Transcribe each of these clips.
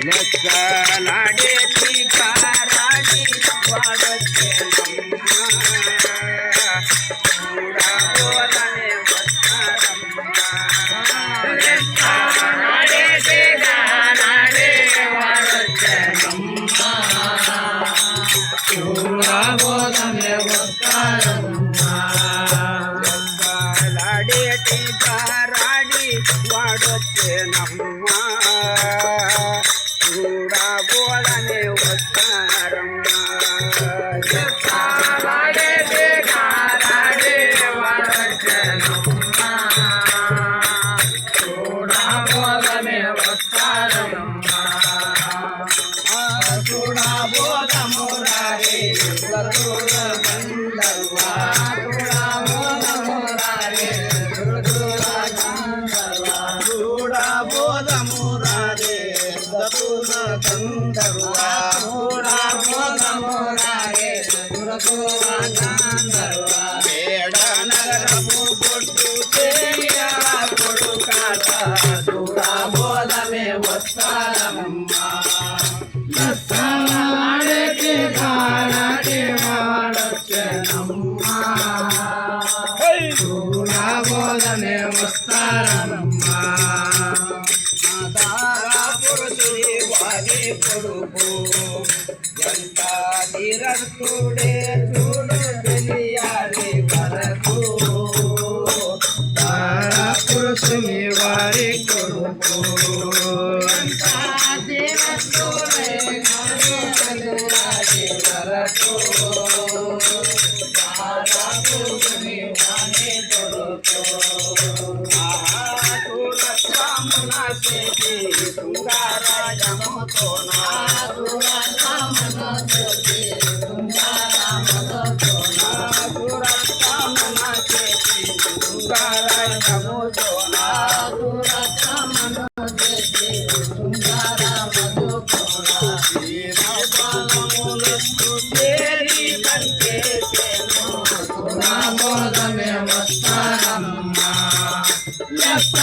లెక్కలాడేటి కారాడి వాడొచ్చే చూడబోదనే వస్తారమ్మా లెక్కలాడేటి కారాడి వాడొచ్చేనమ్మా చూడబోదనే వస్తారమ్మా లెక్కలాడేటి కారాడి వాడొచ్చేనమ్మా చూడబోదనే వస్తారమ్మా లెక్కలాడేటి కారాడి వాడొచ్చేనమ్మా చూడబోదనే వస్తారమ్మా చూడబోదమురారే గంధర్వా చూడబోదమురారే చూడబోదమురారే గంధర్వా చూడబోదమురారే గంధర్వా వేడ నగరము కొట్టు చేయ కొడుకాట చూడబోదమే వస్తారమ్మా లెక్కలాడేటి కారాడి వాడొచ్చేనమ్మా చూడబోదనే వస్తారమ్మా పురుషుడి వారి కొడుకు ఎంత నిరస్తుడే చూడు తెలియాలి వరకు పురుషుని వారి కొడుకు ఎంత నిరస్తుడే తెలియాలి వరకు పురుషుని వారి కొడుకు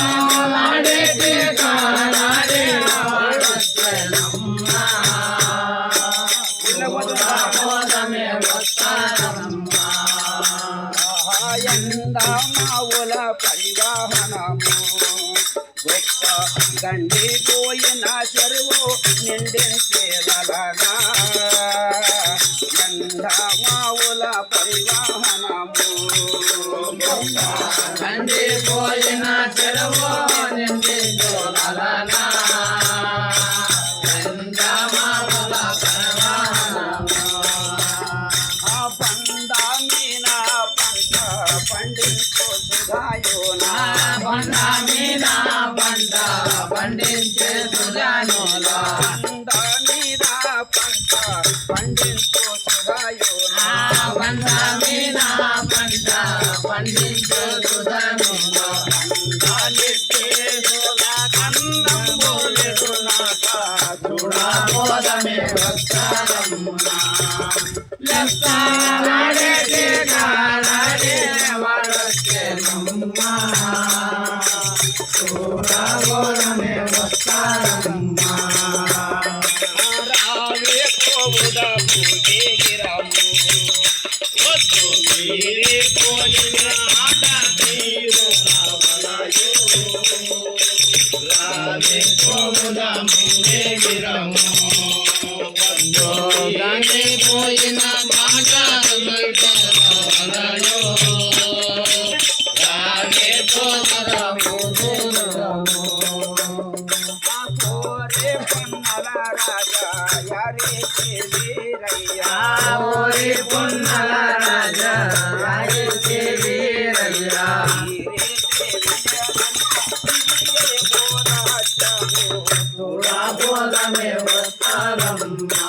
లెక్కలాడేటి కారాడి వాడొచ్చేనమ్మా చూడబోదమే వస్తారమ్మా ఎందమావుల పరివాహనము గొప్ప గండిపోయిన చెరువు నిండించేదలగా ఎందమావుల పరివాహనము గండిపోయిన చెరువు నిండించేదలగా ఎందమావుల పరివాహనము ఆ పండ మీన పంట పండించు సుధాయోనా పండ మీన పంట పండించే సుధాయోనా పండ మీద పంట పండించు సుధాయోనా పండ మీద పంట పండించే సుధాయోనా పండాలిస్తే కన్నం బోలెడునాక చూడబోదమే వస్తారమ్మా లెక్కలాడేటి కారాడి వాడొచ్చేనమ్మా చూడబోదమే వస్తారమ్మా రావే పోవుద పూజేగిరము వద్దు మీరే పోయిన ఆట తీరు రావలయో రావే పోవుద పూజేగిరము వద్దు గాని పోయిన మాట రావలయో రావే పోవుద పూజేగిరము కోరే పన్నల రాజా యారే వీరయ్యా ఓరే పన్నల రాజా యారే వీరయ్యా చూడబోదమే వస్తారమ్మా